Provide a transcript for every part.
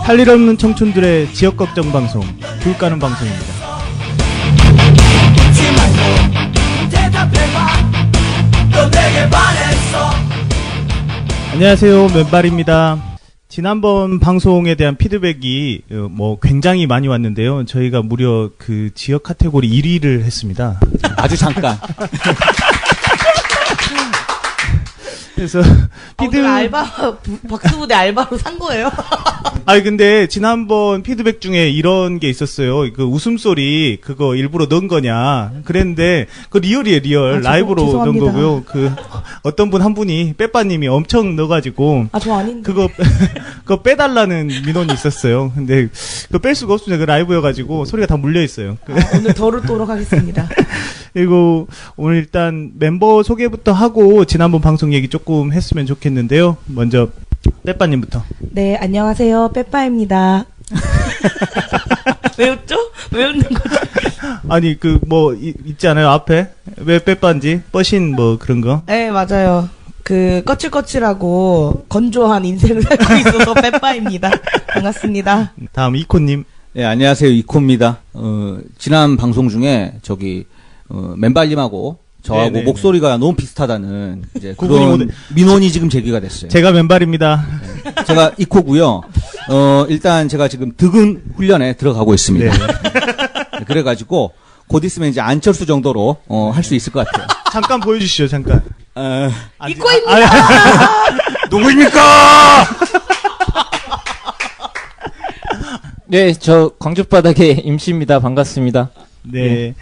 할 일 없는 청춘들의 지역 걱정 방송, 귤 까는 방송입니다. 안녕하세요, 맨발입니다. 지난번 방송에 대한 피드백이 굉장히 많이 왔는데요. 저희가 무려 그 지역 카테고리 1위를 했습니다. 아주 잠깐. 그래서 박수부대 알바로 산 거예요? 아니 근데 지난번 피드백 중에 이런 게 있었어요. 그 웃음소리 그거 일부러 넣은 거냐 그랬는데 그 리얼이에요. 리얼. 라이브로 넣은 거고요. 그 어떤 분 한 분이 빼빠님이 엄청 넣어가지고 저 아닌데 그거 빼달라는 민원이 있었어요. 근데 그거 뺄 수가 없습니다. 그 라이브여가지고 소리가 다 물려 있어요. 오늘 덜도록 하겠습니다. 그리고 오늘 일단 멤버 소개부터 하고 지난번 방송 얘기 조금 했으면 좋겠는데요. 먼저 빼빠님부터. 네, 안녕하세요. 빼빠입니다. 왜 웃죠? 왜 웃는 거죠? 아니 있지 않아요 앞에? 왜 빼빠인지? 뻐신 그런 거? 네, 맞아요. 거칠거칠하고 건조한 인생을 살고 있어서 빼빠입니다. 반갑습니다. 다음 이코님. 네, 안녕하세요. 이코입니다. 지난 방송 중에 맨발님하고 저하고 네네네. 목소리가 너무 비슷하다는 이제 그런 민원이 지금 제기가 됐어요. 제가 맨발입니다. 네. 제가 이코고요. 일단 제가 지금 득은 훈련에 들어가고 있습니다. 네. 네, 그래가지고 곧 있으면 이제 안철수 정도로 할 수 있을 것 같아요. 잠깐 보여주시죠. 잠깐. 이코입니다. 누구입니까? 네, 저 광주바닥의 임씨입니다. 반갑습니다. 네.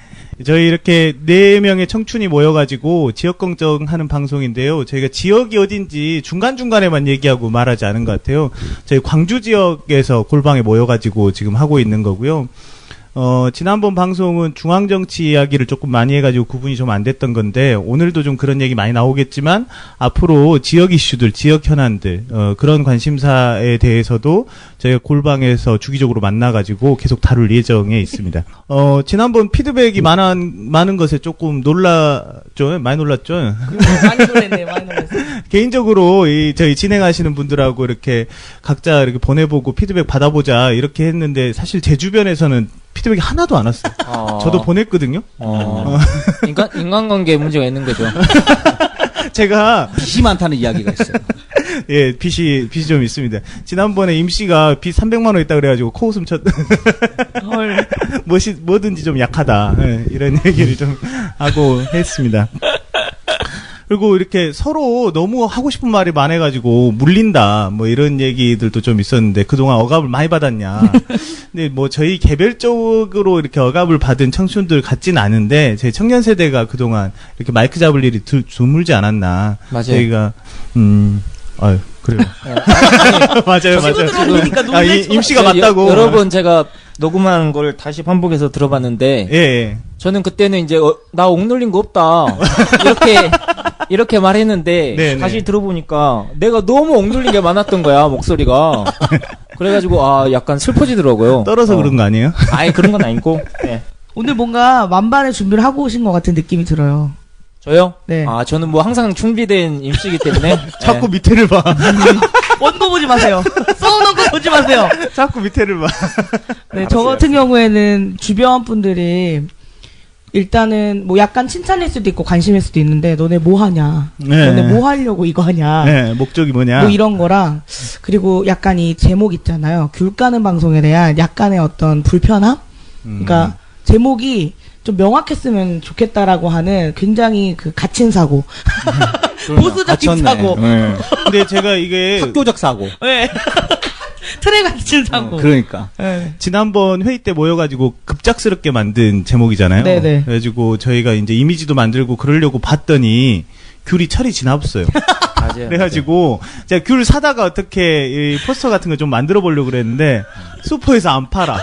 저희 이렇게 4명의 청춘이 모여가지고 지역 걱정하는 방송인데요. 저희가 지역이 어딘지 중간중간에만 얘기하고 말하지 않은 것 같아요. 저희 광주 지역에서 골방에 모여가지고 지금 하고 있는 거고요. 지난번 방송은 중앙정치 이야기를 조금 많이 해가지고 구분이 좀 안 됐던 건데, 오늘도 좀 그런 얘기 많이 나오겠지만, 앞으로 지역 이슈들, 지역 현안들, 그런 관심사에 대해서도 저희가 골방에서 주기적으로 만나가지고 계속 다룰 예정에 있습니다. 지난번 피드백이 많은 것에 조금 놀랐죠? 많이 놀랐죠? 많이 놀랐네요, 많이 놀랐어요. 개인적으로 저희 진행하시는 분들하고 이렇게 각자 이렇게 보내보고 피드백 받아보자 이렇게 했는데, 사실 제 주변에서는 피드백이 하나도 안 왔어요. 저도 보냈거든요. 인간관계에 문제가 있는 거죠. 제가 빚이 많다는 이야기가 있어요. 예, 빚이 좀 있습니다. 지난번에 임씨가 빚 300만 원 있다 그래가지고 코웃음 헐. 뭐든지 좀 약하다. 예, 이런 얘기를 좀 하고 했습니다. 그리고 이렇게 서로 너무 하고 싶은 말이 많아가지고 물린다 이런 얘기들도 좀 있었는데 그동안 억압을 많이 받았냐. 근데 저희 개별적으로 이렇게 억압을 받은 청춘들 같진 않은데 제 청년 세대가 그동안 이렇게 마이크 잡을 일이 드물지 않았나. 맞아요. 저희가 그래요. 맞아요. 임씨가 맞다고. 여러 번 제가 녹음한 걸 다시 반복해서 들어봤는데, 예. 저는 그때는 이제 나 억눌린 거 없다 이렇게 말했는데 네네. 다시 들어보니까 내가 너무 억눌린 게 많았던 거야, 목소리가. 그래가지고 약간 슬퍼지더라고요. 떨어서 그런 거 아니에요? 아니, 그런 건 아니고. 네. 오늘 뭔가 만반의 준비를 하고 오신 것 같은 느낌이 들어요. 저요? 네. 저는 항상 준비된 임씨이기 때문에. 자꾸 밑에를 봐. 원고 보지 마세요. 써놓은 거 보지 마세요. 자꾸 밑에를 봐. 네, 저 같은 경우에는 주변 분들이 일단은 약간 칭찬일 수도 있고 관심일 수도 있는데 너네 뭐 하냐? 네. 너네 뭐 하려고 이거 하냐? 네, 목적이 뭐냐? 이런 거랑 그리고 약간 이 제목 있잖아요. 귤 까는 방송에 대한 약간의 어떤 불편함? 그러니까 제목이 좀 명확했으면 좋겠다라고 하는 굉장히 갇힌 사고. 보수적인 사고. 네. 근데 제가 이게 학교적 사고. 네. 틀에 갇힌 사고. 그러니까. 네. 지난번 회의 때 모여가지고 급작스럽게 만든 제목이잖아요. 네네. 그래가지고 저희가 이제 이미지도 만들고 그러려고 봤더니 귤이 철이 지나없어요. 맞아요. 그래가지고 제가 귤 사다가 어떻게 이 포스터 같은 거 좀 만들어 보려고 그랬는데 슈퍼에서 안 팔아.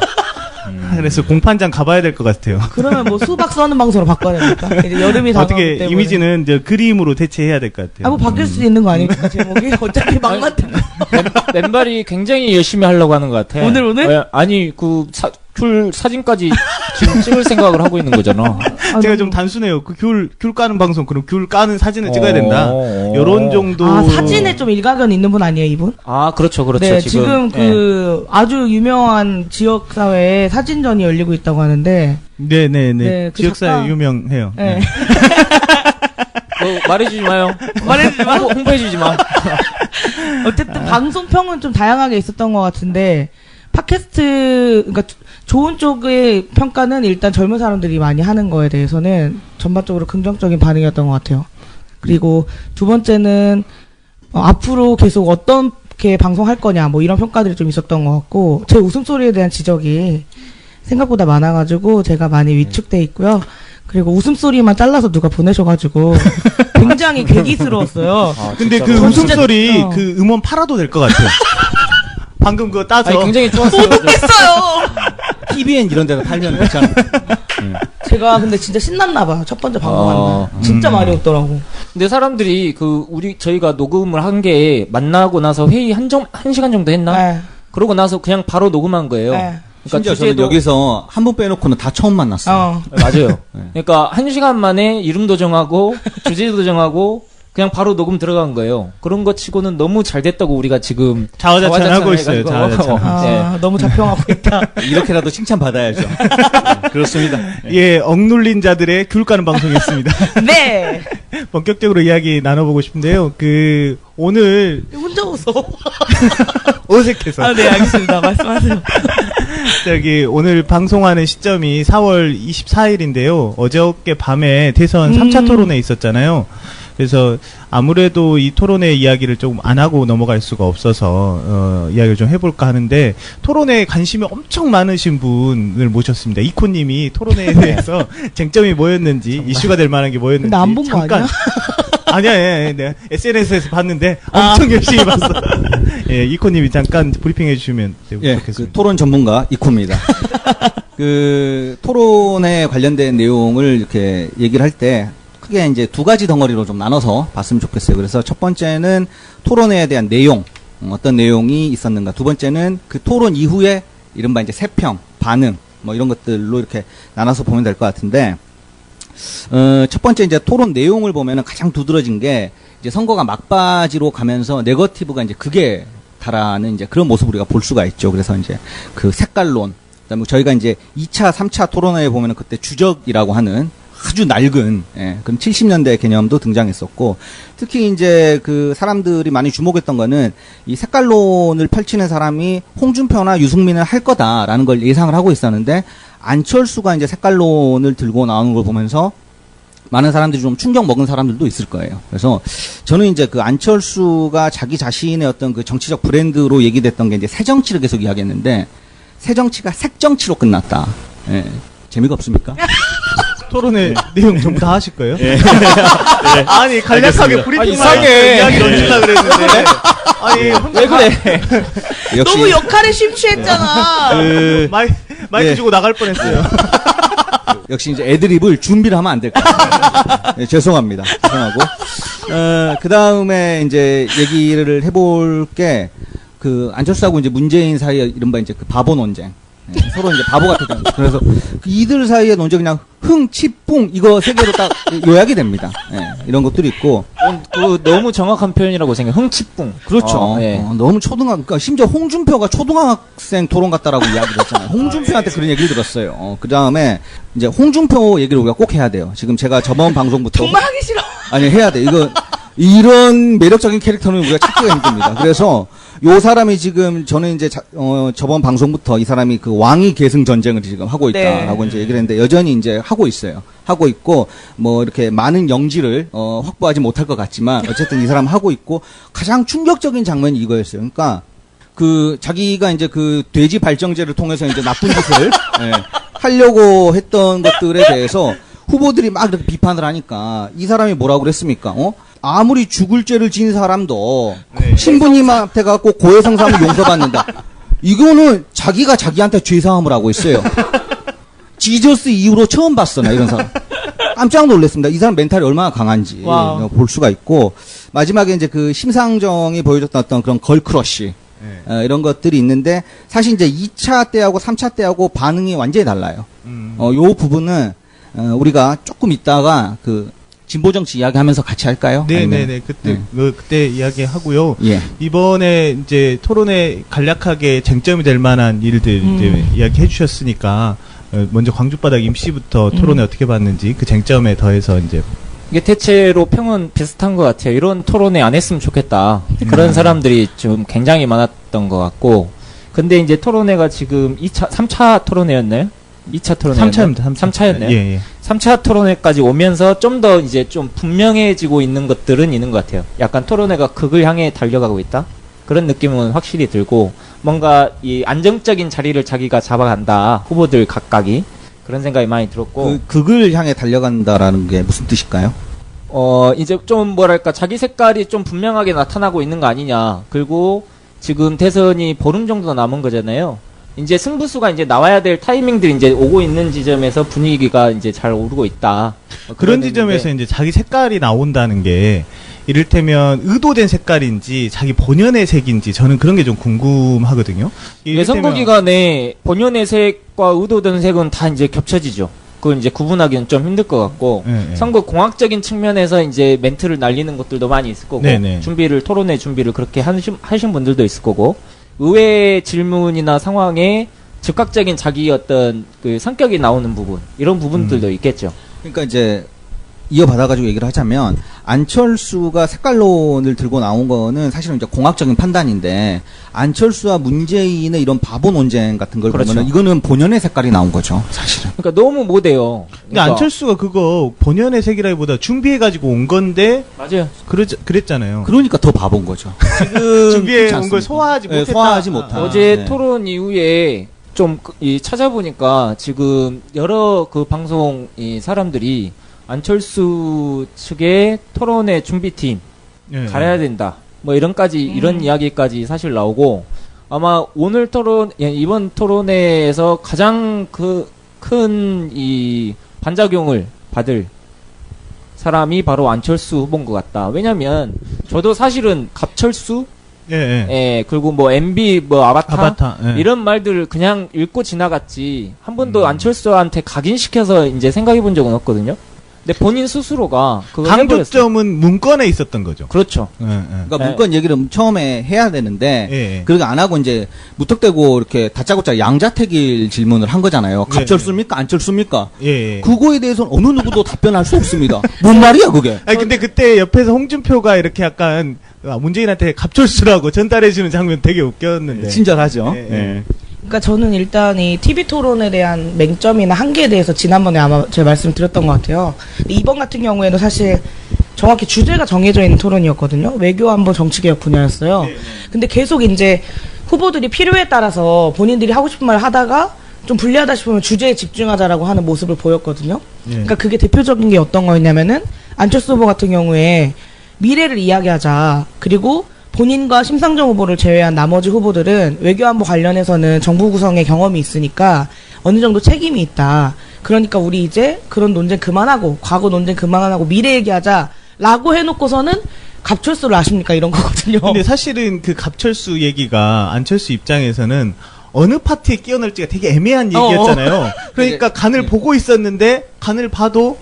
그래서 공판장 가봐야 될 것 같아요. 그러면 수박 써는 방송으로 바꿔야 됩니까? 이제 여름이 다가오기 어떻게 때문에. 이미지는 이제 그림으로 대체해야 될 것 같아요. 바뀔 수도 있는 거 아닙니까, 제목이? 어차피 막맞는 맨발이 굉장히 열심히 하려고 하는 것 같아. 오늘? 아니, 귤 사진까지 지금 찍을 생각을 하고 있는 거잖아. 제가 좀 단순해요. 그 귤 까는 방송, 그럼 귤 까는 사진을 찍어야 된다. 요런 정도. 아, 사진에 좀 일가견 있는 분 아니에요, 이분? 아, 그렇죠. 네, 지금 그 아주 유명한 지역 사회에 사진전이 열리고 있다고 하는데. 네네네. 네, 그 지역사회 작가- 유명해요. 네. 말해주지 마요. 말해주지 마. 홍보해주지 마. 어쨌든 방송평은 좀 다양하게 있었던 것 같은데 팟캐스트 그러니까 좋은 쪽의 평가는 일단 젊은 사람들이 많이 하는 거에 대해서는 전반적으로 긍정적인 반응이었던 것 같아요. 그리고 두 번째는 앞으로 계속 어떻게 방송할 거냐 뭐 이런 평가들이 좀 있었던 것 같고 제 웃음소리에 대한 지적이 생각보다 많아가지고 제가 많이 위축돼 있고요. 그리고 웃음소리만 잘라서 누가 보내셔가지고 굉장히 괴기스러웠어요. 아, 근데 진짜로? 그 웃음소리 어. 그 음원 팔아도 될 것 같아요. 방금 그거 따서. 아니, 굉장히 좋았어요. 했어요. TVN 이런 데서 팔면 괜찮아. 제가 근데 진짜 신났나 봐요. 첫 번째 방송한 아, 날. 진짜 많이 웃더라고. 근데 사람들이 저희가 녹음을 한 게 만나고 나서 회의 한 시간 정도 했나? 네. 그러고 나서 그냥 바로 녹음한 거예요. 네. 심지어 저는 여기서 한 분 빼놓고는 다 처음 만났어요. 맞아요. 그러니까 1시간 만에 이름도 정하고 주제도 정하고 그냥 바로 녹음 들어간 거예요. 그런 거 치고는 너무 잘 됐다고 우리가 지금 자화자찬하고 있어요. 자화자찬해가지고. 자화자찬. 너무 자평하고 있다. 이렇게라도 칭찬 받아야죠. 그렇습니다. 예, 억눌린 자들의 귤 까는 방송이었습니다. 네. 본격적으로 이야기 나눠보고 싶은데요. 오늘 혼자 웃어. 어색해서. 아, 네, 알겠습니다. 말씀하세요. 오늘 방송하는 시점이 4월 24일인데요. 어저께 밤에 대선 3차 토론회 있었잖아요. 그래서 아무래도 이 토론회 이야기를 조금 안 하고 넘어갈 수가 없어서 이야기를 좀 해볼까 하는데 토론회에 관심이 엄청 많으신 분을 모셨습니다. 이코님이 토론회에 대해서 쟁점이 뭐였는지 이슈가 될 만한 게 뭐였는지 근데 안 본 거 아니야? 아니야, 내가 SNS에서 봤는데 엄청 열심히 봤어. 예, 이코님이 잠깐 브리핑해 주시면 예, 좋겠습니다. 그 토론 전문가 이코입니다. 그 토론에 관련된 내용을 이렇게 얘기를 할 때 크게 이제 두 가지 덩어리로 좀 나눠서 봤으면 좋겠어요. 그래서 첫 번째는 토론회에 대한 내용, 어떤 내용이 있었는가. 두 번째는 그 토론 이후에 이른바 이제 세평, 반응, 뭐 이런 것들로 이렇게 나눠서 보면 될 것 같은데, 첫 번째 이제 토론 내용을 보면은 가장 두드러진 게 이제 선거가 막바지로 가면서 네거티브가 이제 극에 달하는 이제 그런 모습을 우리가 볼 수가 있죠. 그래서 이제 그 색깔론, 그다음에 저희가 이제 2차, 3차 토론회에 보면은 그때 주적이라고 하는 아주 낡은, 그런 70년대 개념도 등장했었고, 특히 이제 그 사람들이 많이 주목했던 거는 이 색깔론을 펼치는 사람이 홍준표나 유승민을 할 거다라는 걸 예상을 하고 있었는데, 안철수가 이제 색깔론을 들고 나오는 걸 보면서 많은 사람들이 좀 충격 먹은 사람들도 있을 거예요. 그래서 저는 이제 그 안철수가 자기 자신의 어떤 그 정치적 브랜드로 얘기됐던 게 이제 새정치를 계속 이야기했는데, 새정치가 색정치로 끝났다. 예. 재미가 없습니까? 토론회 내용 전부 다 하실 거예요? 예. 아니, 간략하게 브리핑만 이상해. 이야기 던질라 그랬는데. 아니, 왜 그래? 역시 너무 역할에 심취했잖아. 그 마이크 예. 주고 나갈 뻔했어요. 역시 이제 애드립을 준비를 하면 안 될 것 같아요. 네, 죄송합니다. 죄송하고. 그 다음에 이제 얘기를 해볼 게, 그, 안철수하고 이제 문재인 사이에 이른바 이제 그 바보 논쟁. 네, 서로 이제 바보 같았잖아요. 그래서 그 이들 사이의 논쟁 그냥 흥, 치, 뿡, 이거 세 개로 딱 요약이 됩니다. 네, 이런 것들이 있고. 그 너무 정확한 표현이라고 생각해. 흥치뿡. 그렇죠. 예. 너무 그러니까 심지어 홍준표가 초등학생 토론 같다라고 이야기를 했잖아요. 홍준표한테 그런 얘기를 들었어요. 그 다음에 이제 홍준표 얘기를 우리가 꼭 해야 돼요. 지금 제가 저번 방송부터. 정말 하기 싫어. 아니, 해야 돼. 이런 매력적인 캐릭터는 우리가 찾기가 힘듭니다. 그래서 요 사람이 지금 저는 이제 저번 방송부터 이 사람이 그 왕위 계승 전쟁을 지금 하고 있다라고 네. 이제 얘기를 했는데 여전히 이제 하고 있어요. 하고 있고 뭐 이렇게 많은 영지를 확보하지 못할 것 같지만 어쨌든 이 사람 하고 있고 가장 충격적인 장면이 이거였어요. 그러니까 그 자기가 이제 그 돼지 발정제를 통해서 이제 나쁜 짓을 하려고 했던 것들에 대해서 후보들이 막 이렇게 비판을 하니까 이 사람이 뭐라고 그랬습니까? 아무리 죽을 죄를 지은 사람도 신부님한테 갖고 고해성사하면 용서받는다. 이거는 자기가 자기한테 죄사함을 하고 있어요. 지저스 이후로 처음 봤어, 나 이런 사람. 깜짝 놀랐습니다. 이 사람 멘탈이 얼마나 강한지 볼 수가 있고 마지막에 이제 그 심상정이 보여줬던 어떤 그런 걸크러쉬, 이런 것들이 있는데 사실 이제 2차 때하고 3차 때하고 반응이 완전히 달라요. 요 부분은 우리가 조금 있다가 그 진보 정치 이야기하면서 같이 할까요? 네네네. 그때 이야기하고요. 예. 이번에 이제 토론에 간략하게 쟁점이 될 만한 일들 이제 이야기해 주셨으니까 먼저 광주바닥 임시부터 토론에 어떻게 봤는지 그 쟁점에 더해서 이제 이게 대체로 평은 비슷한 것 같아요. 이런 토론회 안 했으면 좋겠다. 그런 사람들이 좀 굉장히 많았던 것 같고. 근데 이제 토론회가 지금 3차 토론회였나요? 2차 토론회. 3차였나요? 예. 3차 토론회까지 오면서 좀 더 이제 좀 분명해지고 있는 것들은 있는 것 같아요. 약간 토론회가 극을 향해 달려가고 있다? 그런 느낌은 확실히 들고, 뭔가 이 안정적인 자리를 자기가 잡아간다. 후보들 각각이. 그런 생각이 많이 들었고. 극을 향해 달려간다라는 게 무슨 뜻일까요? 이제 좀 뭐랄까, 자기 색깔이 좀 분명하게 나타나고 있는 거 아니냐. 그리고 지금 대선이 보름 정도 남은 거잖아요. 이제 승부수가 이제 나와야 될 타이밍들이 이제 오고 있는 지점에서 분위기가 이제 잘 오르고 있다. 그런 지점에서 이제 자기 색깔이 나온다는 게 이를테면 의도된 색깔인지 자기 본연의 색인지 저는 그런 게 좀 궁금하거든요. 선거 기간에 본연의 색과 의도된 색은 다 이제 겹쳐지죠. 그걸 이제 구분하기는 좀 힘들 것 같고 선거 공학적인 측면에서 이제 멘트를 날리는 것들도 많이 있을 거고 토론회 준비를 그렇게 하신 분들도 있을 거고 의회 질문이나 상황에 즉각적인 자기 어떤 그 성격이 나오는 부분 이런 부분들도 있겠죠. 그러니까 이제 이어받아가지고 얘기를 하자면 안철수가 색깔론을 들고 나온 거는 사실은 이제 공학적인 판단인데 안철수와 문재인의 이런 바보 논쟁 같은 걸 보면은 이거는 본연의 색깔이 나온 거죠, 사실은. 그러니까 너무 못해요. 근데 안철수가 그거 본연의 색이라기보다 준비해가지고 온 건데 맞아요. 그랬잖아요. 그러니까 더 바본 거죠. 지금 준비해 온 걸 소화하지 못했다. 소화하지 못한. 어제 토론 이후에 좀 찾아보니까 지금 여러 그 방송 사람들이 안철수 측의 토론회 준비팀 가려야 된다. 뭐 이런 이야기까지 사실 나오고 아마 오늘 이번 토론회에서 가장 큰 이 반작용을 받을 사람이 바로 안철수 후보인 것 같다. 왜냐면 저도 사실은 갑철수 그리고 뭐 MB 뭐 아바타 이런 말들 그냥 읽고 지나갔지 한 번도 안철수한테 각인시켜서 이제 생각해 본 적은 없거든요. 근데 본인 스스로가 강조점은 문건에 있었던 거죠. 그렇죠. 그러니까 문건 얘기를 처음에 해야 되는데 그렇게 안 하고 이제 무턱대고 이렇게 다짜고짜 양자택일 질문을 한 거잖아요. 갑철수입니까? 안철수입니까? 그거에 대해서는 어느 누구도 답변할 수 없습니다. 뭔 말이야 그게? 아니 근데 그때 옆에서 홍준표가 이렇게 약간 문재인한테 갑철수라고 전달해주는 장면 되게 웃겼는데. 친절하죠. 그러니까 저는 일단 이 TV 토론에 대한 맹점이나 한계에 대해서 지난번에 아마 제가 말씀드렸던 것 같아요. 이번 같은 경우에도 사실 정확히 주제가 정해져 있는 토론이었거든요. 외교안보 정치개혁 분야였어요. 근데 계속 이제 후보들이 필요에 따라서 본인들이 하고 싶은 말을 하다가 좀 불리하다 싶으면 주제에 집중하자라고 하는 모습을 보였거든요. 그러니까 그게 대표적인 게 어떤 거였냐면은 안철수 후보 같은 경우에 미래를 이야기하자. 그리고 본인과 심상정 후보를 제외한 나머지 후보들은 외교안보 관련해서는 정부 구성의 경험이 있으니까 어느 정도 책임이 있다. 그러니까 우리 이제 그런 논쟁 그만하고 과거 논쟁 그만하고 미래 얘기하자라고 해놓고서는 갑철수를 아십니까 이런 거거든요. 근데 사실은 그 갑철수 얘기가 안철수 입장에서는 어느 파트에 끼어넣을지가 되게 애매한 얘기였잖아요. 그러니까 간을 보고 있었는데 간을 봐도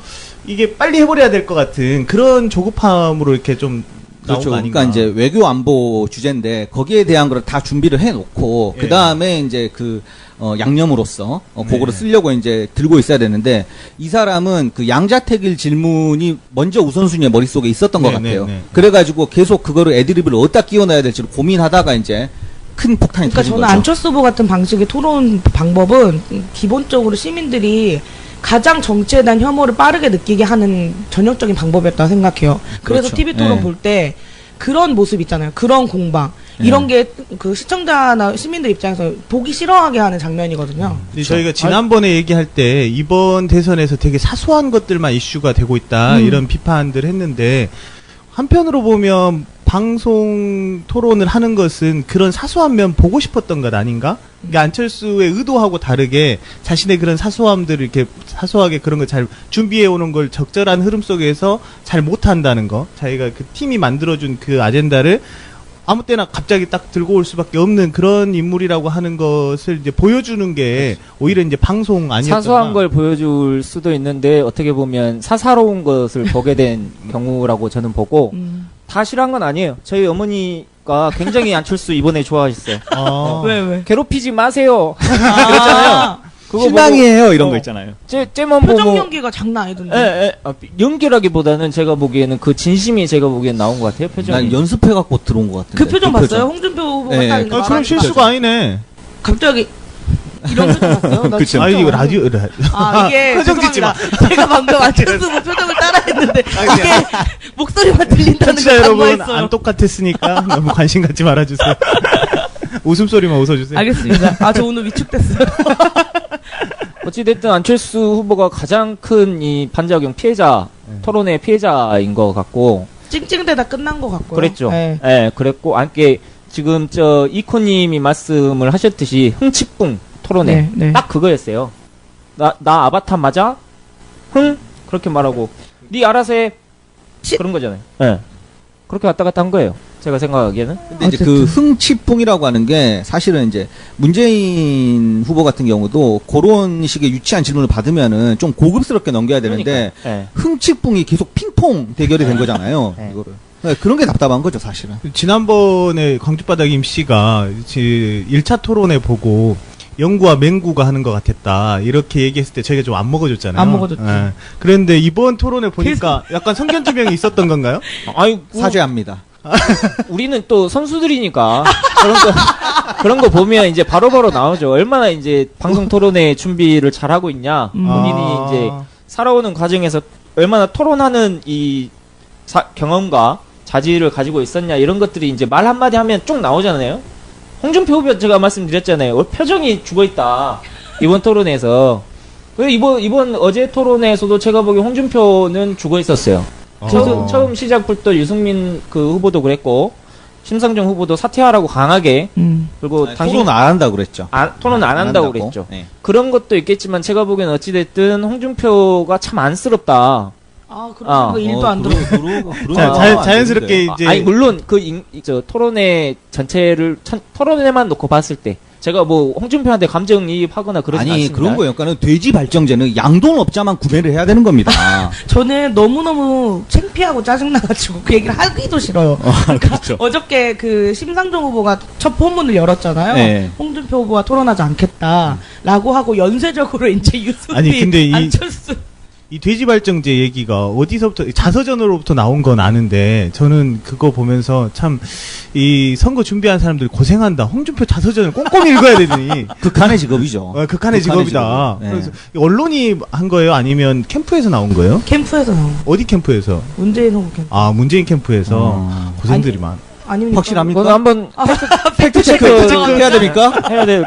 이게 빨리 해버려야 될 것 같은 그런 조급함으로 이렇게 좀 그렇죠. 그러니까 이제 외교 안보 주제인데 거기에 대한 걸 다 준비를 해놓고 그 다음에 이제 양념으로서 그거를 쓰려고 이제 들고 있어야 되는데 이 사람은 그 양자택일 질문이 먼저 우선순위에 머릿속에 있었던 것 같아요. 그래가지고 계속 그거를 애드립을 어디다 끼워넣어야 될지 고민하다가 이제 큰 폭탄이 터진 거죠. 그러니까 저는 안철수 후보 같은 방식의 토론 방법은 기본적으로 시민들이 가장 정치에 대한 혐오를 빠르게 느끼게 하는 전형적인 방법이었다고 생각해요. 그래서 그렇죠. TV 토론 볼 때 그런 모습 있잖아요. 그런 공방. 이런 게 그 시청자나 시민들 입장에서 보기 싫어하게 하는 장면이거든요. 저희가 지난번에 얘기할 때 이번 대선에서 되게 사소한 것들만 이슈가 되고 있다. 이런 비판들 했는데 한편으로 보면 방송 토론을 하는 것은 그런 사소한 면 보고 싶었던 것 아닌가? 그러니까 안철수의 의도하고 다르게 자신의 그런 사소함들을 이렇게 사소하게 그런 걸 잘 준비해 오는 걸 적절한 흐름 속에서 잘 못한다는 거. 자기가 그 팀이 만들어준 그 아젠다를 아무 때나 갑자기 딱 들고 올 수밖에 없는 그런 인물이라고 하는 것을 이제 보여주는 게 오히려 이제 방송 아니었나. 사소한 걸 보여줄 수도 있는데 어떻게 보면 사사로운 것을 보게 된 경우라고 저는 보고 다 싫어한 건 아니에요. 저희 어머니가 굉장히 안철수 이번에 좋아하셨어요. 왜? 괴롭히지 마세요. 그랬잖아요. 그거 실망이에요 이런 거 있잖아요. 쟤만 표정 보고 연기가 장난 아니던데. 예. 연기라기보다는 제가 보기에는 그 진심이 제가 보기엔 나온 것 같아요. 표정이. 난 연습해갖고 들어온 것 같은데. 그 표정 봤어요? 홍준표 후보가 네. 딱 이렇게 그럼 말하니까 실수가 아니네. 갑자기 이런 표정 봤어요? 나 그쵸. 진짜 이거 완전- 라디오 이게 표정 짓지 마. 죄송합니다. 제가 방금 안철수 후보 표정을 따라했는데 이게 목소리만 들린다는 청취자 걸 여러분 간과했어요. 안 똑같았으니까 너무 관심 갖지 말아주세요. 웃음소리만 웃어주세요. 알겠습니다. 저 오늘 위축됐어요. 어찌됐든 안철수 후보가 가장 큰 이 반작용 피해자, 토론의 피해자인 것 같고. 찡찡대다 끝난 것 같고요. 그랬죠. 네. 예, 그랬고, 함께 지금 이코님이 말씀을 하셨듯이 흥칫뿡 토론회. 네. 딱 그거였어요. 나 아바타 맞아? 흥? 그렇게 말하고. 니 알아서 해. 그런 거잖아요. 예. 그렇게 왔다 갔다 한 거예요. 제가 생각하기에는. 근데 이제 그 흥치풍이라고 하는 게 사실은 이제 문재인 후보 같은 경우도 그런 식의 유치한 질문을 받으면은 좀 고급스럽게 넘겨야 되는데 예. 흥치풍이 계속 핑퐁 대결이 된 거잖아요. 네. 이거를. 네, 그런 게 답답한 거죠, 사실은. 지난번에 광주바닥 임씨가 1차 토론회 보고 영구와 맹구가 하는 것 같았다 이렇게 얘기했을 때 저희가 좀 안 먹어줬잖아요. 안 먹어줬죠. 예. 그런데 이번 토론회 보니까 약간 성견지명이 있었던 건가요? 아이고. 사죄합니다. 우리는 또 선수들이니까 그런 거 보면 이제 바로바로 나오죠. 얼마나 이제 방송 토론회 준비를 잘 하고 있냐. 본인이 이제 살아오는 과정에서 얼마나 토론하는 이 경험과 자질을 가지고 있었냐 이런 것들이 이제 말 한마디 하면 쭉 나오잖아요. 홍준표 후보 제가 말씀드렸잖아요. 표정이 죽어 있다. 이번 토론회에서. 이번 어제 토론회에서도 제가 보기에 홍준표는 죽어 있었어요. 처음 시작부터 유승민 그 후보도 그랬고 심상정 후보도 사퇴하라고 강하게 그리고 토론 안 한다고 그랬죠. 토론 안 한다고 그랬죠. 네. 그런 것도 있겠지만 제가 보기엔 어찌됐든 홍준표가 참 안쓰럽다. 그런 거 일도 안 들어. 자연스럽게 이제 아니 물론 저 토론회 전체를 토론회만 놓고 봤을 때 제가 뭐 홍준표한테 감정이입하거나 그러지 아니 않습니다. 그런 거예요. 그러니까 돼지 발정제는 양돈업자만 구매를 해야 되는 겁니다. 저는 너무너무 창피하고 짜증나가지고 그 얘기를 하기도 싫어요. 그렇죠. 어저께 그 심상정 후보가 첫 포문을 열었잖아요. 네. 홍준표 후보와 토론하지 않겠다라고 하고 연쇄적으로 이제 유승민, 아니, 근데 안철수 이 돼지발정제 얘기가 어디서부터 자서전으로부터 나온 건 아는데 저는 그거 보면서 참 이 선거 준비한 사람들 고생한다. 홍준표 자서전을 꼼꼼히 읽어야 되더니 극한의 직업이죠. 극한의 직업이다. 직업. 네. 그래서 언론이 한 거예요? 아니면 캠프에서 나온 거예요? 캠프에서 나온 거. 어디 캠프에서? 문재인 후보 캠프. 문재인 캠프에서 고생들이 많. 아닙니까? 확실합니까? 그건 한번 팩트 체크 해야 됩니까? 해야 될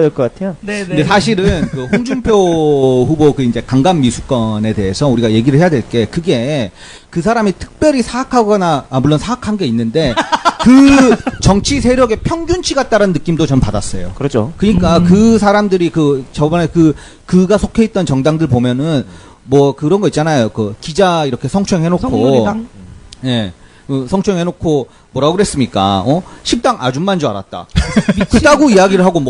것 같아요. 네네. 근데 사실은 그 홍준표 후보 그 이제 강간 미수건에 대해서 우리가 얘기를 해야 될 게 그게 그 사람이 특별히 사악하거나 물론 사악한 게 있는데 그 정치 세력의 평균치 같다는 느낌도 전 받았어요. 그렇죠. 그러니까 그 사람들이 그 저번에 그가 속해 있던 정당들 보면은 뭐 그런 거 있잖아요. 그 기자 이렇게 성추행해놓고 성놀이당. 예. 성추행해놓고 뭐라고 그랬습니까? 식당 아줌마인 줄 알았다. 그따구 이야기를 하고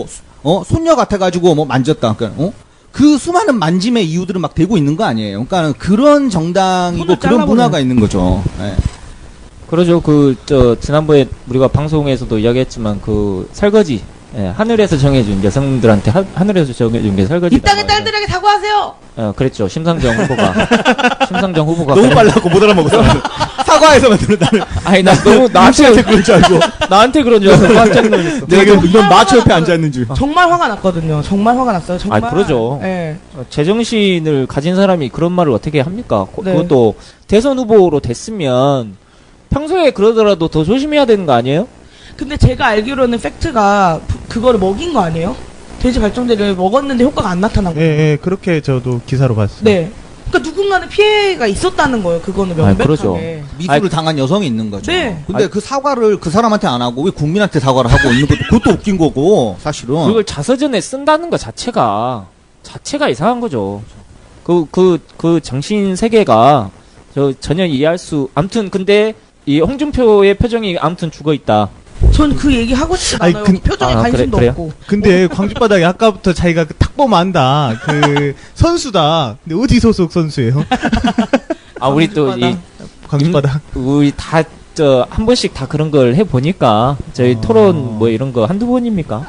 손녀 같아가지고 만졌다. 그러니까 그 수많은 만짐의 이유들은 막 되고 있는 거 아니에요. 그러니까 그런 정당이고 손을 그런 잘라버려요. 문화가 있는 거죠. 예. 그러죠. 지난번에 우리가 방송에서도 이야기했지만 설거지. 예, 하늘에서 정해준 여성들한테 하늘에서 정해준 게 설거지. 이 땅의 딸들에게 사과하세요. 그랬죠. 심상정 후보가. 너무 빨라고 못 알아먹었어. 사과해서만 들었다는. 아니, 나 너무 나한테 그럴 줄 알고. 나한테 그런 줄 알고 깜짝 놀랐어. 내가 이런 마초 옆에 앉아있는 줄. 정말 화가 났거든요. 정말 화가 났어요. 정말. 그러죠. 네. 제정신을 가진 사람이 그런 말을 어떻게 합니까? 네. 그것도 대선 후보로 됐으면 평소에 그러더라도 더 조심해야 되는 거 아니에요? 근데 제가 알기로는 팩트가 그거를 먹인 거 아니에요? 돼지 발정제를 먹었는데 효과가 안 나타난 거예요. 예, 그렇게 저도 기사로 봤어요. 네. 그러니까 누군가는 피해가 있었다는 거예요. 그거는 명백하게. 그러죠. 미수를 당한 여성이 있는 거죠. 네. 근데 그 사과를 그 사람한테 안 하고 왜 국민한테 사과를 하고 있는 것도 그것도 웃긴 거고 사실은. 그걸 자서전에 쓴다는 것 자체가 이상한 거죠. 그 정신 세계가 전혀 이해할 수. 아무튼 근데 이 홍준표의 표정이 아무튼 죽어 있다. 전 그 얘기 하고 싶지 아니, 않아요. 표정에 관심도 그래요? 없고. 근데 광주바닥에 아까부터 자기가 딱 보면 안다. 그 선수다. 근데 어디 소속 선수예요? 우리 또 이 광주바닥. 우리 다 한 번씩 다 그런 걸 해보니까 저희 토론 뭐 이런 거 한두 번입니까?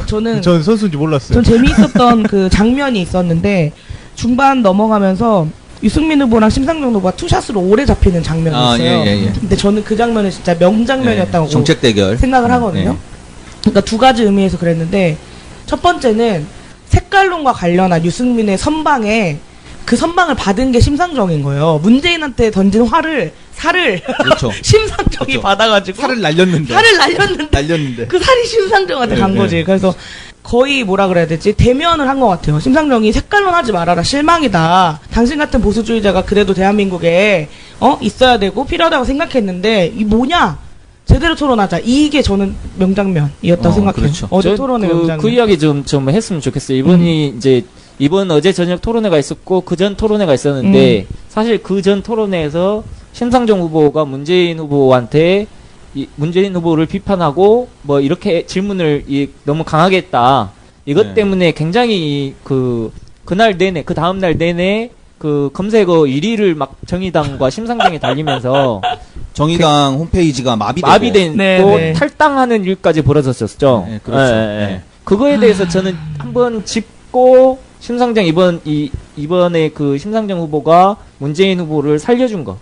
저는 전 선수인지 몰랐어요. 전 재미있었던 그 장면이 있었는데 중반 넘어가면서 유승민 후보랑 심상정 후보가 투샷으로 오래 잡히는 장면이었어요. 근데 저는 그 장면이 진짜 명장면이었다고 정책 대결 생각을 하거든요. 그러니까 두 가지 의미에서 그랬는데 첫 번째는 색깔론과 관련한 유승민의 선방에 그 선방을 받은 게 심상정인 거예요. 문재인한테 던진 살을 그렇죠. 심상정이 그렇죠. 받아가지고 살을 날렸는데 날렸는데 그 살이 심상정한테 간 거지. 그래서 거의 뭐라 그래야 되지? 대면을 한 것 같아요. 심상정이 색깔론 하지 말아라. 실망이다. 당신 같은 보수주의자가 그래도 대한민국에 있어야 되고 필요하다고 생각했는데 이 뭐냐? 제대로 토론하자. 이게 저는 명장면이었다고 생각해요. 그렇죠. 어제 토론의 명장면. 그 이야기 좀 했으면 좋겠어요. 이번 어제 저녁 토론회가 있었고 그 전 토론회가 있었는데 사실 그 전 토론회에서 심상정 후보가 문재인 후보한테 문재인 후보를 비판하고 뭐 이렇게 질문을 너무 강하게 했다. 이것 때문에 굉장히 그날 내내 그 다음 날 내내 그 검색어 1위를 막 정의당과 심상정이 달리면서 정의당 홈페이지가 마비되고 네. 탈당하는 일까지 벌어졌었죠. 네, 그렇죠. 그거에 대해서 저는 한번 짚고 심상정 이번에 그 심상정 후보가 문재인 후보를 살려준 거.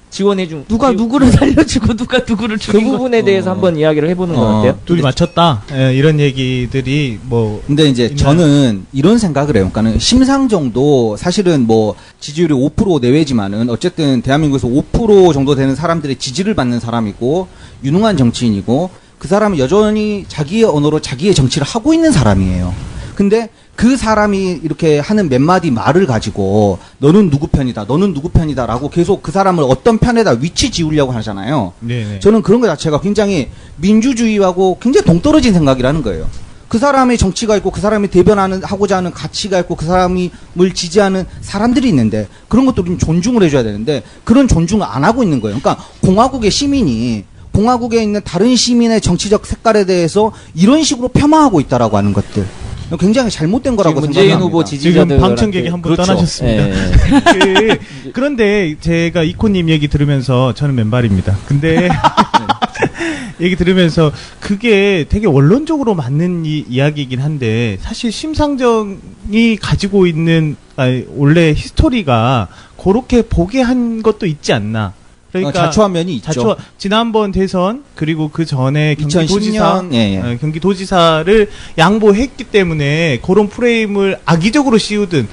지원해준 누가 누구를 살려주고 누가 누구를 그 죽인 부분에 대해서 한번 이야기를 해보는 건 어때요? 둘이 맞췄다. 이런 얘기들이 뭐. 근데 이제 있나요? 저는 이런 생각을 해요. 그러니까는 심상정도 사실은 뭐 지지율이 5% 내외지만은 어쨌든 대한민국에서 5% 정도 되는 사람들의 지지를 받는 사람이고 유능한 정치인이고 그 사람은 여전히 자기의 언어로 자기의 정치를 하고 있는 사람이에요. 근데 그 사람이 이렇게 하는 몇 마디 말을 가지고 너는 누구 편이다, 너는 누구 편이다라고 계속 그 사람을 어떤 편에다 위치 지우려고 하잖아요. 네네. 저는 그런 것 자체가 굉장히 민주주의하고 굉장히 동떨어진 생각이라는 거예요. 그 사람의 정치가 있고 그 사람이 하고자 하는 가치가 있고 그 사람을 지지하는 사람들이 있는데 그런 것도 우리는 존중을 해줘야 되는데 그런 존중을 안 하고 있는 거예요. 그러니까 공화국의 시민이 공화국에 있는 다른 시민의 정치적 색깔에 대해서 이런 식으로 폄하하고 있다라고 하는 것들. 굉장히 잘못된 거라고 문재인 생각합니다. 후보 지지자들 지금 방청객이 한 분 떠나셨습니다. 그런데 제가 이코님 얘기 들으면서 저는 맨발입니다. 근데 얘기 들으면서 그게 되게 원론적으로 맞는 이야기이긴 한데 사실 심상정이 가지고 있는 원래 히스토리가 그렇게 보게 한 것도 있지 않나. 그러니까 자초한 면이 있죠. 지난번 대선 그리고 그 전에 경기도지사 경기도지사를 양보했기 때문에 그런 프레임을 악의적으로 씌우든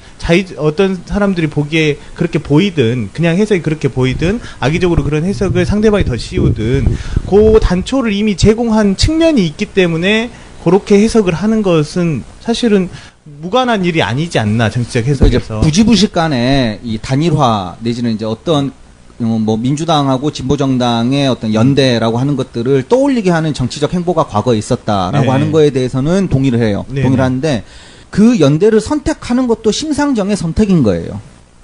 어떤 사람들이 보기에 그렇게 보이든 그냥 해석이 그렇게 보이든 악의적으로 그런 해석을 상대방이 더 씌우든 그 단초를 이미 제공한 측면이 있기 때문에 그렇게 해석을 하는 것은 사실은 무관한 일이 아니지 않나 정치적 해석에서 부지부식 간에 이 단일화 내지는 이제 어떤 뭐 민주당하고 진보정당의 어떤 연대라고 하는 것들을 떠올리게 하는 정치적 행보가 과거에 있었다라고 하는 거에 대해서는 동의를 해요. 동의를 하는데 그 연대를 선택하는 것도 심상정의 선택인 거예요.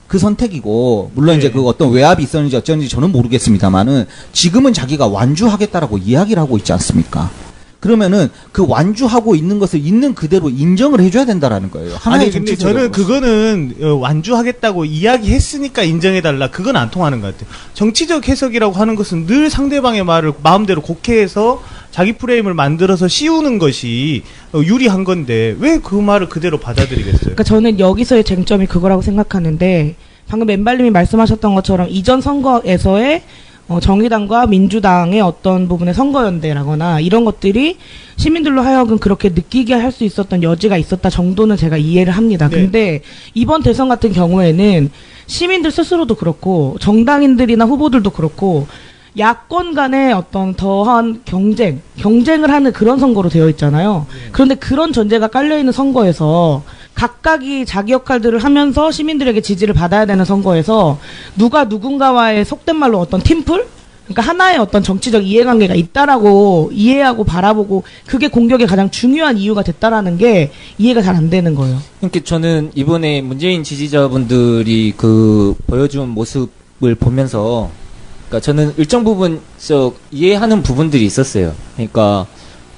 그 선택이고 물론 이제 그 어떤 외압이 있었는지 어쩐지 저는 모르겠습니다만은 지금은 자기가 완주하겠다라고 이야기를 하고 있지 않습니까? 그러면은 그 완주하고 있는 것을 있는 그대로 인정을 해줘야 된다라는 거예요. 아니 근데 저는 그거는 완주하겠다고 이야기했으니까 인정해달라 그건 안 통하는 것 같아요. 정치적 해석이라고 하는 것은 늘 상대방의 말을 마음대로 곡해해서 자기 프레임을 만들어서 씌우는 것이 유리한 건데 왜 그 말을 그대로 받아들이겠어요? 그러니까 저는 여기서의 쟁점이 그거라고 생각하는데 방금 맨발님이 말씀하셨던 것처럼 이전 선거에서의 정의당과 민주당의 어떤 부분의 선거연대라거나 이런 것들이 시민들로 하여금 그렇게 느끼게 할 수 있었던 여지가 있었다 정도는 제가 이해를 합니다. 근데 이번 대선 같은 경우에는 시민들 스스로도 그렇고 정당인들이나 후보들도 그렇고 야권 간의 어떤 더한 경쟁을 하는 그런 선거로 되어 있잖아요. 그런데 그런 전제가 깔려있는 선거에서 각각이 자기 역할들을 하면서 시민들에게 지지를 받아야 되는 선거에서 누가 누군가와의 속된 말로 어떤 팀플? 그러니까 하나의 어떤 정치적 이해관계가 있다라고 이해하고 바라보고 그게 공격의 가장 중요한 이유가 됐다라는 게 이해가 잘 안 되는 거예요. 그러니까 저는 이번에 문재인 지지자분들이 그 보여준 모습을 보면서 그러니까 저는 일정 부분 이해하는 부분들이 있었어요. 그러니까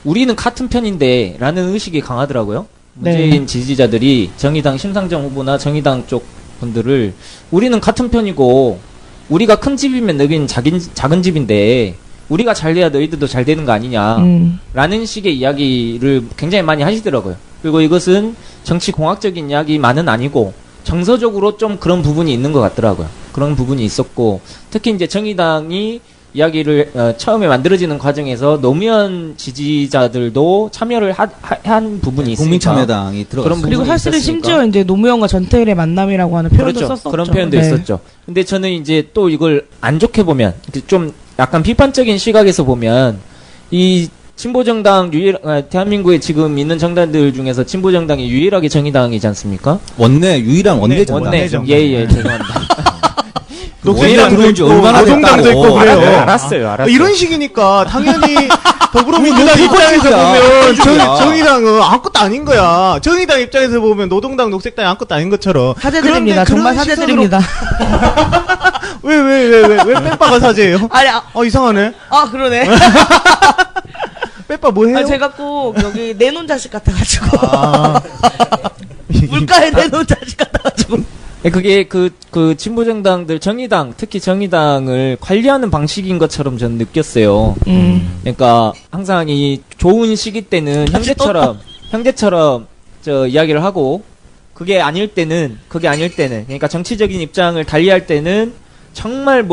우리는 같은 편인데 라는 의식이 강하더라고요. 문재인 지지자들이 정의당 심상정 후보나 정의당 쪽 분들을 우리는 같은 편이고 우리가 큰 집이면 너희는 작은 집인데 우리가 잘 돼야 너희들도 잘 되는 거 아니냐 라는 식의 이야기를 굉장히 많이 하시더라고요. 그리고 이것은 정치 공학적인 이야기만은 아니고 정서적으로 좀 그런 부분이 있는 것 같더라고요. 그런 부분이 있었고 특히 이제 정의당이 이야기를 처음에 만들어지는 과정에서 노무현 지지자들도 참여를 한 부분이 있으니까 국민참여당이 들어갔어요. 그리고 사실은 심지어 이제 노무현과 전태일의 만남이라고 하는 표현도 그렇죠. 썼었죠. 그런 표현도 있었죠. 근데 저는 이제 또 이걸 안 좋게 보면 좀 약간 비판적인 시각에서 보면 이 진보정당 대한민국에 지금 있는 정당들 중에서 진보정당이 유일하게 정의당이지 않습니까? 유일한 원내 정당. 예, 죄송합니다. 녹색당 들어온 지 얼마나 노동당도 있고 그래요. 알았어요. 이런 식이니까 당연히 더불어민주당 입장에서 보면 정의당은 아무것도 아닌 거야. 정의당 입장에서 보면 노동당, 녹색당이 아무것도 아닌 것처럼. 사죄드립니다. 정말 사죄드립니다. 왜 빼빠가 사죄예요? 아니, 이상하네. 그러네. 빼빠 뭐 해요? 제가 꼭 여기 내놓은 자식 같아가지고. 물가에 내놓은 자식 같아가지고. 그게 진보정당들 정의당 특히 정의당을 관리하는 방식인 것처럼 저는 느꼈어요. 그러니까 항상 이 좋은 시기 때는 형제처럼 이야기를 하고 그게 아닐 때는 그러니까 정치적인 입장을 달리할 때는 정말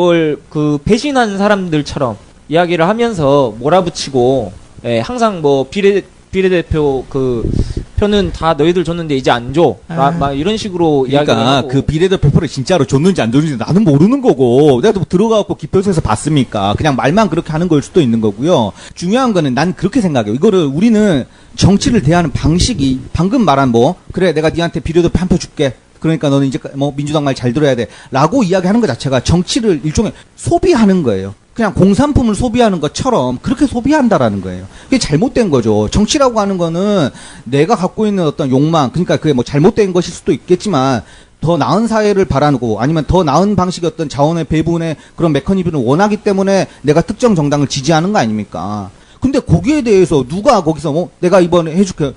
배신한 사람들처럼 이야기를 하면서 몰아붙이고 항상 비례대표 표는 다 너희들 줬는데 이제 안 줘. 막 이런 식으로 이야기를 하고. 그 비례대표 표를 진짜로 줬는지 안 줬는지 나는 모르는 거고 내가 들어가고 기표소에서 봤습니까? 그냥 말만 그렇게 하는 걸 수도 있는 거고요. 중요한 거는 난 그렇게 생각해요. 이거를 우리는 정치를 대하는 방식이 방금 말한 그래 내가 니한테 비례대표 한 표 줄게. 그러니까 너는 이제 민주당 말 잘 들어야 돼. 라고 이야기하는 것 자체가 정치를 일종의 소비하는 거예요. 그냥 공산품을 소비하는 것처럼 그렇게 소비한다라는 거예요. 그게 잘못된 거죠. 정치라고 하는 거는 내가 갖고 있는 어떤 욕망, 그러니까 그게 잘못된 것일 수도 있겠지만 더 나은 사회를 바라고 아니면 더 나은 방식의 어떤 자원의 배분의 그런 메커니즘을 원하기 때문에 내가 특정 정당을 지지하는 거 아닙니까? 근데 거기에 대해서 누가 거기서 내가 이번에 해줄게,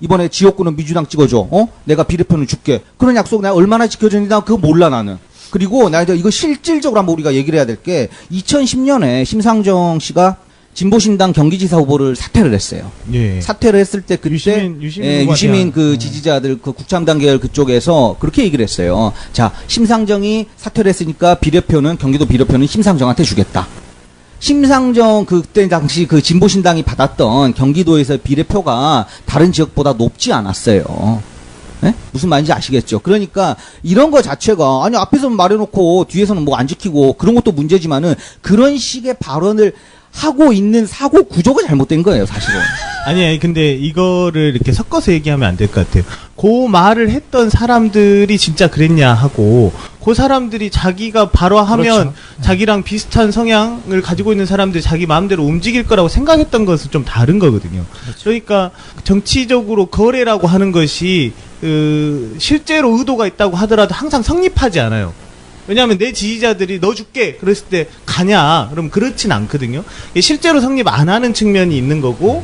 이번에 지역구는 민주당 찍어줘, 내가 비례표는 줄게. 그런 약속 내가 얼마나 지켜줬는지 나 그거 몰라 나는. 그리고 이거 실질적으로 한번 우리가 얘기를 해야 될 게 2010년에 심상정 씨가 진보신당 경기지사 후보를 사퇴를 했어요. 예. 사퇴를 했을 때 그때 유시민 지지자들 국참당 계열 그쪽에서 그렇게 얘기를 했어요. 자, 심상정이 사퇴를 했으니까 경기도 비례표는 심상정한테 주겠다. 심상정 그때 당시 진보신당이 받았던 경기도에서 비례표가 다른 지역보다 높지 않았어요. 네? 무슨 말인지 아시겠죠? 그러니까 이런 거 자체가 앞에서는 말해놓고 뒤에서는 안 지키고 그런 것도 문제지만은 그런 식의 발언을 하고 있는 사고 구조가 잘못된 거예요, 사실은. 아니, 근데 이거를 이렇게 섞어서 얘기하면 안 될 것 같아요. 그 말을 했던 사람들이 진짜 그랬냐 하고, 그 사람들이 자기가 바로 하면 자기랑 비슷한 성향을 가지고 있는 사람들이 자기 마음대로 움직일 거라고 생각했던 것은 좀 다른 거거든요. 그러니까 정치적으로 거래라고 하는 것이 실제로 의도가 있다고 하더라도 항상 성립하지 않아요. 왜냐하면 내 지지자들이 너 줄게 그랬을 때 가냐? 그럼 그렇진 않거든요. 실제로 성립 안 하는 측면이 있는 거고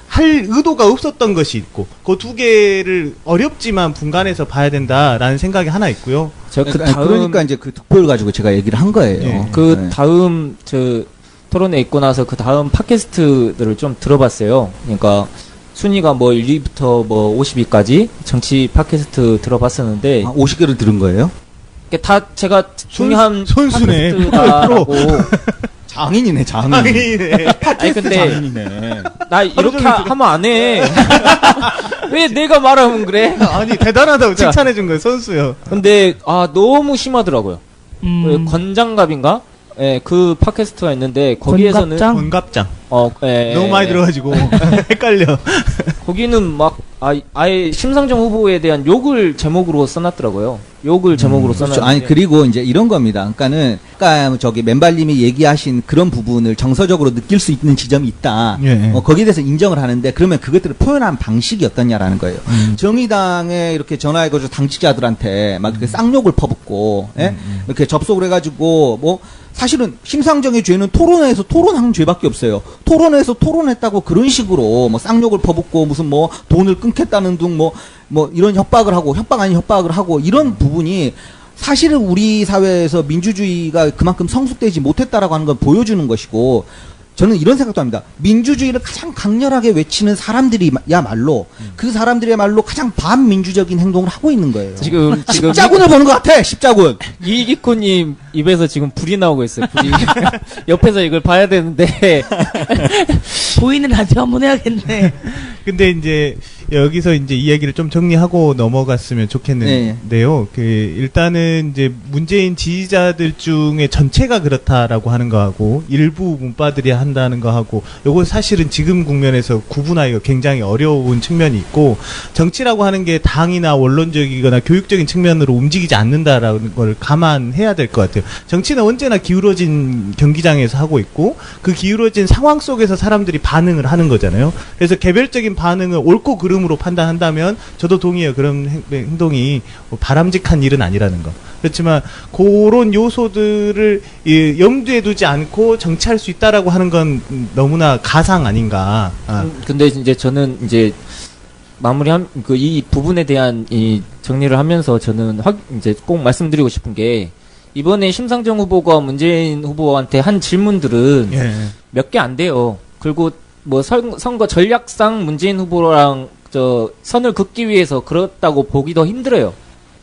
할 의도가 없었던 것이 있고 그 두 개를 어렵지만 분간해서 봐야 된다라는 생각이 하나 있고요. 그러니까 이제 그 득표를 가지고 제가 얘기를 한 거예요. 네. 다음 토론회 있고 나서 그 다음 팟캐스트들을 좀 들어봤어요. 그러니까 순위가 1위부터 50위까지 정치 팟캐스트 들어봤었는데 50개를 들은 거예요? 다 제가 중요한 선수네. 팟캐스트다라고 장인이네. 아니 근데 장인이네. 나 이렇게 하면 안 해. 왜 내가 말하면 그래? 아니 대단하다고 칭찬해 준 거예요, 선수요. 근데 너무 심하더라고요. 권장갑인가? 예, 그 팟캐스트가 있는데 거기에서는 권갑장. 예, 너무 많이 들어가지고 헷갈려. 거기는 막 아예 심상정 후보에 대한 욕을 제목으로 써놨더라고요. 욕을 제목으로 그렇죠. 써놨는데. 아니 그리고 이제 이런 겁니다. 그러니까는 아까 저기 맨발님이 얘기하신 그런 부분을 정서적으로 느낄 수 있는 지점이 있다. 예. 거기에 대해서 인정을 하는데 그러면 그것들을 표현한 방식이 어떠냐라는 거예요. 정의당에 이렇게 전화해가지고 당직자들한테 막 이렇게 쌍욕을 퍼붓고 이렇게 접속을 해가지고 뭐 사실은 심상정의 죄는 토론회에서 토론한 죄밖에 없어요. 토론회에서 토론했다고 그런 식으로 뭐 쌍욕을 퍼붓고 무슨 뭐 돈을 끊겠다는 등 뭐 이런 협박을 하고 협박 아닌 협박을 하고 이런 부분이 사실은 우리 사회에서 민주주의가 그만큼 성숙되지 못했다라고 하는 걸 보여주는 것이고 저는 이런 생각도 합니다. 민주주의를 가장 강렬하게 외치는 사람들이야말로 그 사람들의 말로 가장 반민주적인 행동을 하고 있는 거예요. 지금 십자군을 보는 것 같아. 십자군. 이기코님 입에서 지금 불이 나오고 있어요. 불이 옆에서 이걸 봐야 되는데 보이는 라디오 한번 해야겠네. 근데 이제 여기서 이제 이 얘기를 좀 정리하고 넘어갔으면 좋겠는데요. 그 일단은 이제 문재인 지지자들 중에 전체가 그렇다라고 하는 거하고 일부 문바들이 한다는 거하고 요거 사실은 지금 국면에서 구분하기가 굉장히 어려운 측면이 있고 정치라고 하는 게 당이나 원론적이거나 교육적인 측면으로 움직이지 않는다라는 걸 감안해야 될 것 같아요. 정치는 언제나 기울어진 경기장에서 하고 있고 그 기울어진 상황 속에서 사람들이 반응을 하는 거잖아요. 그래서 개별적인 반응을 옳고 그름으로 판단한다면 저도 동의해요. 그런 행동이 바람직한 일은 아니라는 거. 그렇지만 그런 요소들을 염두에 두지 않고 정치할 수 있다라고 하는 건 너무나 가상 아닌가. 근데 이제 저는 이제 마무리한 이 부분에 대한 이 정리를 하면서 저는 이제 꼭 말씀드리고 싶은 게 이번에 심상정 후보가 문재인 후보한테 한 질문들은 몇 개 안 돼요. 그리고 뭐 선거 전략상 문재인 후보랑 선을 긋기 위해서 그렇다고 보기도 힘들어요.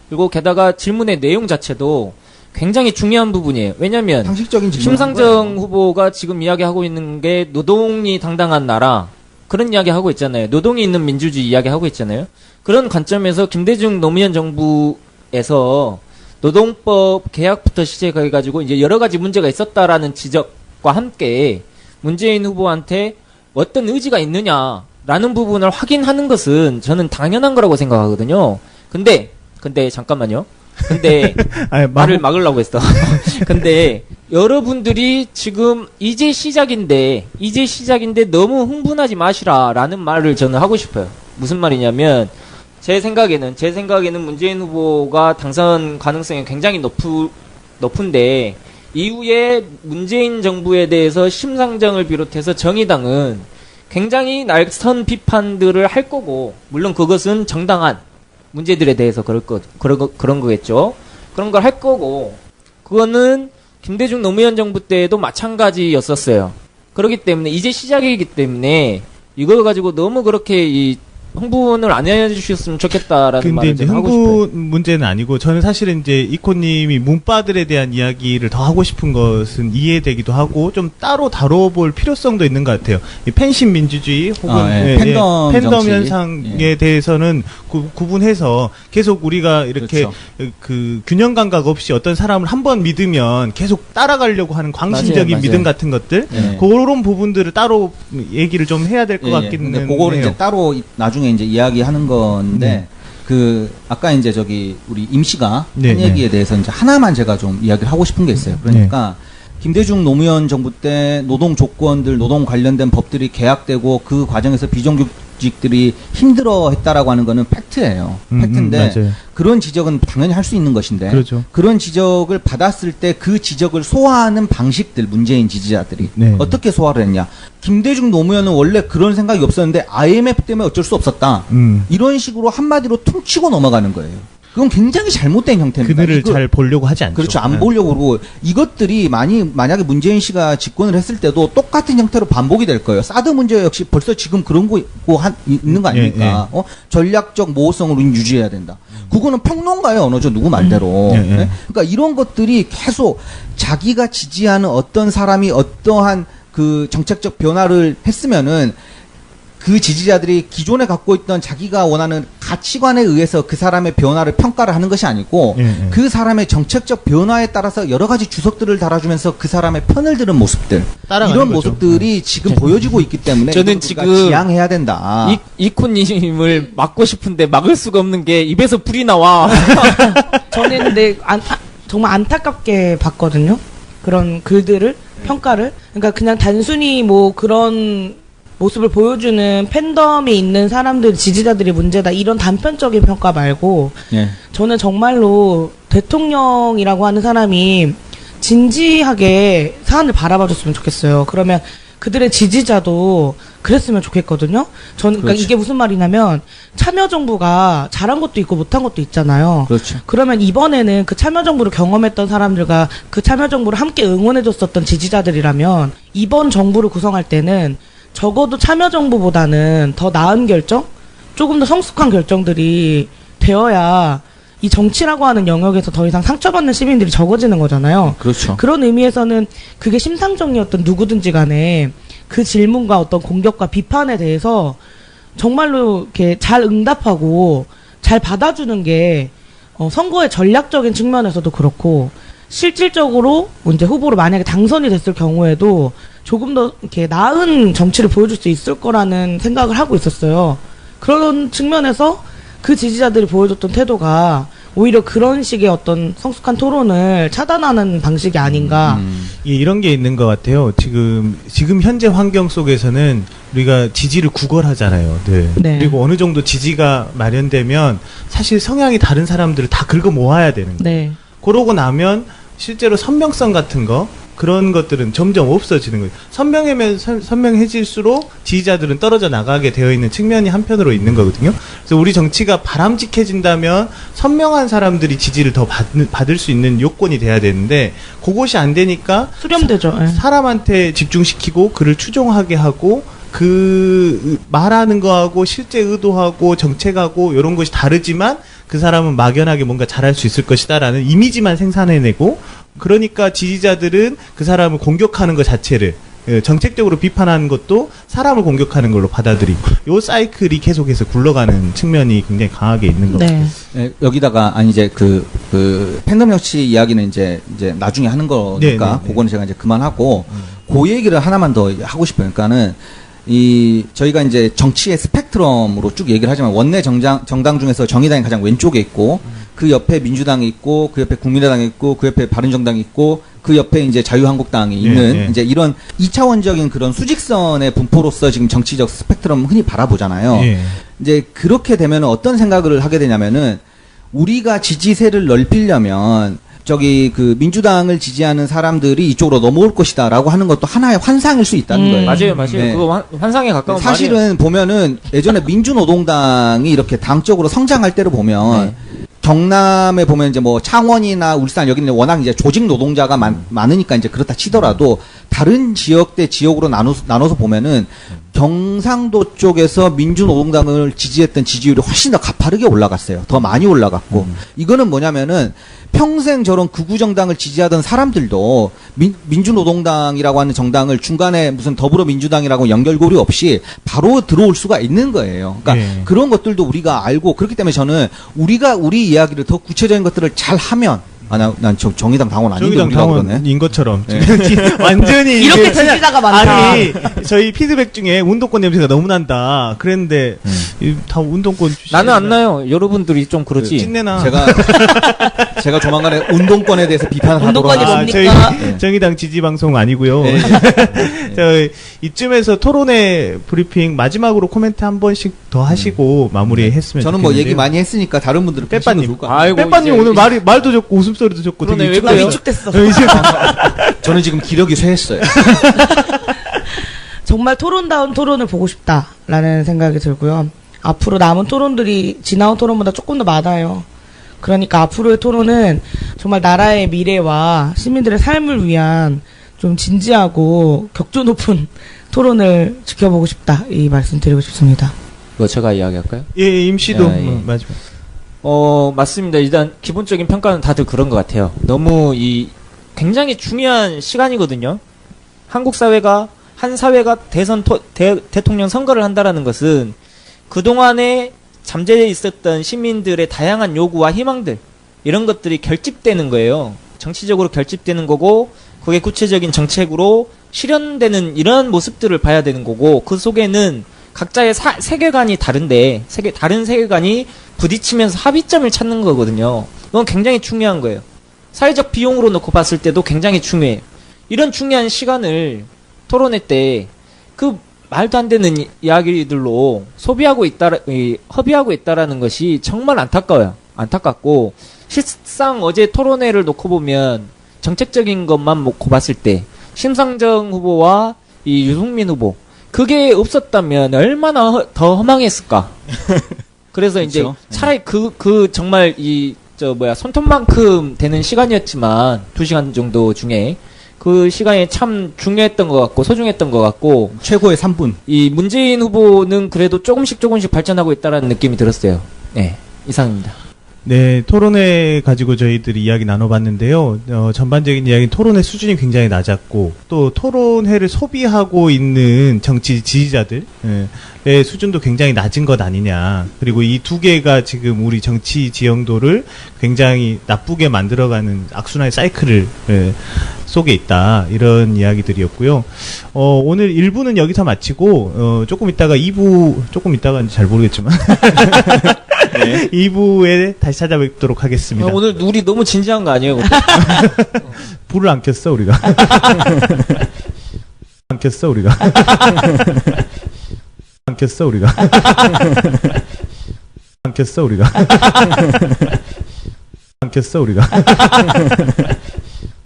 그리고 게다가 질문의 내용 자체도 굉장히 중요한 부분이에요. 왜냐면 상식적인 심상정 후보가 지금 이야기하고 있는 게 노동이 당당한 나라 그런 이야기하고 있잖아요. 노동이 있는 민주주의 이야기하고 있잖아요. 그런 관점에서 김대중 노무현 정부에서 노동법 개혁부터 시작해가지고 이제 여러 가지 문제가 있었다라는 지적과 함께 문재인 후보한테 어떤 의지가 있느냐라는 부분을 확인하는 것은 저는 당연한 거라고 생각하거든요. 근데 잠깐만요. 근데 말을 막으려고 했어. 근데 여러분들이 지금 이제 시작인데 너무 흥분하지 마시라라는 말을 저는 하고 싶어요. 무슨 말이냐면 제 생각에는 문재인 후보가 당선 가능성이 굉장히 높은데 이후에 문재인 정부에 대해서 심상정을 비롯해서 정의당은 굉장히 날선 비판들을 할 거고 물론 그것은 정당한 문제들에 대해서 그런 거겠죠. 그런 걸 할 거고 그거는 김대중 노무현 정부 때에도 마찬가지였었어요. 그렇기 때문에 이제 시작이기 때문에 이걸 가지고 너무 그렇게 흥분을 안 해주셨으면 좋겠다라는 말을 좀 하고 싶어요. 흥분 문제는 아니고 저는 사실은 이제 이코님이 문바들에 대한 이야기를 더 하고 싶은 것은 이해되기도 하고 좀 따로 다뤄볼 필요성도 있는 것 같아요. 이 팬심 민주주의 혹은 팬덤 현상에 대해서는 구분해서 계속 우리가 이렇게 그 균형 감각 없이 어떤 사람을 한번 믿으면 계속 따라가려고 하는 광신적인 믿음 같은 것들 그런 부분들을 따로 얘기를 좀 해야 될 것 같기는 해요. 그거를 이제 따로 나중에 이제 이야기하는 건데 아까 이제 우리 임 씨가 한 얘기에 대해서 이제 하나만 제가 좀 이야기를 하고 싶은 게 있어요. 그러니까 김대중 노무현 정부 때 노동 조건들, 노동 관련된 법들이 개혁되고 그 과정에서 비정규직들이 힘들어했다라고 하는 거는 팩트예요. 팩트인데 그런 지적은 당연히 할 수 있는 것인데 그런 지적을 받았을 때 그 지적을 소화하는 방식들 문재인 지지자들이 어떻게 소화를 했냐. 김대중 노무현은 원래 그런 생각이 없었는데 IMF 때문에 어쩔 수 없었다. 이런 식으로 한마디로 퉁치고 넘어가는 거예요. 그건 굉장히 잘못된 형태입니다. 그들을 잘 보려고 하지 않죠. 그렇죠. 안 보려고 그러고 이것들이 만약에 문재인 씨가 집권을 했을 때도 똑같은 형태로 반복이 될 거예요. 사드 문제 역시 벌써 지금 그런 거 있는 거 아닙니까? 전략적 모호성을 유지해야 된다. 그거는 평론가예요. 어느저 누구 말대로. 그러니까 이런 것들이 계속 자기가 지지하는 어떤 사람이 어떠한 그 정책적 변화를 했으면은 그 지지자들이 기존에 갖고 있던 자기가 원하는 가치관에 의해서 그 사람의 변화를 평가를 하는 것이 아니고 그 사람의 정책적 변화에 따라서 여러 가지 주석들을 달아주면서 그 사람의 편을 드는 모습들 이런 거죠. 모습들이 지금 보여지고 있기 때문에 저는 지금 지양해야 된다. 이코님을 막고 싶은데 막을 수가 없는 게 입에서 불이 나와. 저는 근데 정말 안타깝게 봤거든요. 그런 글들을 평가를. 그러니까 그냥 단순히 뭐 그런 모습을 보여주는 팬덤이 있는 사람들 지지자들이 문제다 이런 단편적인 평가 말고 예. 저는 정말로 대통령이라고 하는 사람이 진지하게 사안을 바라봐줬으면 좋겠어요. 그러면 그들의 지지자도 그랬으면 좋겠거든요. 저는 그러니까 그렇죠. 이게 무슨 말이냐면 참여정부가 잘한 것도 있고 못한 것도 있잖아요. 그렇죠. 그러면 이번에는 그 참여정부를 경험했던 사람들과 그 참여정부를 함께 응원해줬었던 지지자들이라면 이번 정부를 구성할 때는 적어도 참여정부보다는 더 나은 결정? 조금 더 성숙한 결정들이 되어야 이 정치라고 하는 영역에서 더 이상 상처받는 시민들이 적어지는 거잖아요. 그렇죠. 그런 의미에서는 그게 심상정이었던 누구든지 간에 그 질문과 어떤 공격과 비판에 대해서 정말로 이렇게 잘 응답하고 잘 받아주는 게 선거의 전략적인 측면에서도 그렇고 실질적으로 이제 후보로 만약에 당선이 됐을 경우에도 조금 더 이렇게 나은 정치를 보여줄 수 있을 거라는 생각을 하고 있었어요. 그런 측면에서 그 지지자들이 보여줬던 태도가 오히려 그런 식의 어떤 성숙한 토론을 차단하는 방식이 아닌가. 예, 이런 게 있는 것 같아요. 지금 현재 환경 속에서는 우리가 지지를 구걸하잖아요. 네. 네. 그리고 어느 정도 지지가 마련되면 사실 성향이 다른 사람들을 다 긁어 모아야 되는 거예요. 네. 그러고 나면 실제로 선명성 같은 거 그런 것들은 점점 없어지는 거예요. 선명해질수록 지지자들은 떨어져 나가게 되어 있는 측면이 한편으로 있는 거거든요. 그래서 우리 정치가 바람직해진다면 선명한 사람들이 지지를 더 받을 수 있는 요건이 돼야 되는데 그것이 안 되니까 수렴되죠. 예. 사람한테 집중시키고 그를 추종하게 하고 그 말하는 거하고 실제 의도하고 정책하고 이런 것이 다르지만 그 사람은 막연하게 뭔가 잘할 수 있을 것이다라는 이미지만 생산해내고 그러니까 지지자들은 그 사람을 공격하는 것 자체를 정책적으로 비판하는 것도 사람을 공격하는 걸로 받아들이고 요 사이클이 계속해서 굴러가는 측면이 굉장히 강하게 있는 것 같아요. 네, 여기다가 이제 그 팬덤 정치 이야기는 이제 나중에 하는 거니까 그거는 제가 이제 그만하고 그 얘기를 하나만 더 하고 싶어요. 그러니까는 저희가 이제 정치의 스펙트럼으로 쭉 얘기를 하지만 원내 정당 중에서 정의당이 가장 왼쪽에 있고 그 옆에 민주당이 있고 그 옆에 국민의당이 있고 그 옆에 바른정당이 있고 그 옆에 이제 자유한국당이 있는 이제 이런 2차원적인 그런 수직선의 분포로서 지금 정치적 스펙트럼 흔히 바라보잖아요. 이제 그렇게 되면 어떤 생각을 하게 되냐면은 우리가 지지세를 넓히려면 그 민주당을 지지하는 사람들이 이쪽으로 넘어올 것이다라고 하는 것도 하나의 환상일 수 있다는 거예요. 맞아요. 네. 그거 환상에 가까운 사실은 말이에요. 보면은 예전에 민주노동당이 이렇게 당적으로 성장할 때를 보면 경남에 보면 이제 뭐 창원이나 울산 여기는 워낙 이제 조직 노동자가 많으니까 이제 그렇다 치더라도 다른 지역대 지역으로 나눠서 보면은 경상도 쪽에서 민주노동당을 지지했던 지지율이 훨씬 더 가파르게 올라갔어요. 더 많이 올라갔고 이거는 뭐냐면은 평생 저런 극우 정당을 지지하던 사람들도 민주노동당이라고 하는 정당을 중간에 무슨 더불어민주당이라고 연결고리 없이 바로 들어올 수가 있는 거예요. 그러니까 그런 것들도 우리가 알고 그렇기 때문에 저는 우리 이야기를 더 구체적인 것들을 잘 하면 난 정의당 당원 아닌데 정의당 당원인 것처럼 완전히 이렇게 지지자가 많다. 아니 저희 피드백 중에 운동권 냄새가 너무 난다 그랬는데 다 운동권 나는 안 나요. 여러분들이 좀 그렇지. 찐내나 제가 조만간에 운동권에 대해서 비판하도록 운동권이 하겠습니다. 뭡니까? 정의당 지지 방송 아니고요. 이쯤에서 토론회 브리핑 마지막으로 코멘트 한 번씩 더 하시고 마무리했으면 저는 좋겠는데요. 뭐 얘기 많이 했으니까 다른 분들은 빼빠님. 아이고, 빼빠님 이제 오늘 말도 좋고 웃음소리도 좋고 그러네, 되게 왜 나 그래요? 위축됐어. 저는 지금 기력이 쇠했어요. 정말 토론다운 토론을 보고 싶다라는 생각이 들고요. 앞으로 남은 토론들이 지나온 토론보다 조금 더 많아요. 그러니까 앞으로의 토론은 정말 나라의 미래와 시민들의 삶을 위한 좀 진지하고 격조 높은 토론을 지켜보고 싶다 이 말씀 드리고 싶습니다. 그거 제가 이야기할까요? 예, 임씨도 예. 마지막. 맞습니다. 일단 기본적인 평가는 다들 그런 것 같아요. 너무 굉장히 중요한 시간이거든요. 한국 사회가 한 사회가 대통령 선거를 한다라는 것은 그동안의 잠재해 있었던 시민들의 다양한 요구와 희망들 이런 것들이 결집되는 거예요. 정치적으로 결집되는 거고 그게 구체적인 정책으로 실현되는 이런 모습들을 봐야 되는 거고 그 속에는 각자의 세계관이 다른데 다른 세계관이 부딪히면서 합의점을 찾는 거거든요. 이건 굉장히 중요한 거예요. 사회적 비용으로 놓고 봤을 때도 굉장히 중요해요. 이런 중요한 시간을 토론회 때 그 말도 안 되는 이야기들로 허비하고 있다라는 것이 정말 안타까워요. 안타깝고 실상 어제 토론회를 놓고 보면 정책적인 것만 놓고 봤을 때 심상정 후보와 이 유승민 후보 그게 없었다면 얼마나 더 허망했을까. 그래서 이제 그렇죠. 차라리 정말 손톱만큼 되는 시간이었지만 2시간 정도 중에 그 시간이 참 중요했던 것 같고 소중했던 것 같고 최고의 3분. 이 문재인 후보는 그래도 조금씩 발전하고 있다라는 느낌이 들었어요. 네, 이상입니다. 네, 토론회 가지고 저희들이 이야기 나눠봤는데요. 전반적인 이야기는 토론회 수준이 굉장히 낮았고, 또 토론회를 소비하고 있는 정치 지지자들의 수준도 굉장히 낮은 것 아니냐. 그리고 이 두 개가 지금 우리 정치 지형도를 굉장히 나쁘게 만들어가는 악순환의 사이클을 속에 있다. 이런 이야기들이었고요. 오늘 1부는 여기서 마치고, 조금 이따가 잘 모르겠지만. 네. 2부에 다시 찾아뵙도록 하겠습니다. 오늘 우리 너무 진지한 거 아니에요? 불을 안 켰어, 우리가. 안 켰어, 우리가. 안 켰어, 우리가. 안 켰어, 우리가. 안 켰어, 우리가.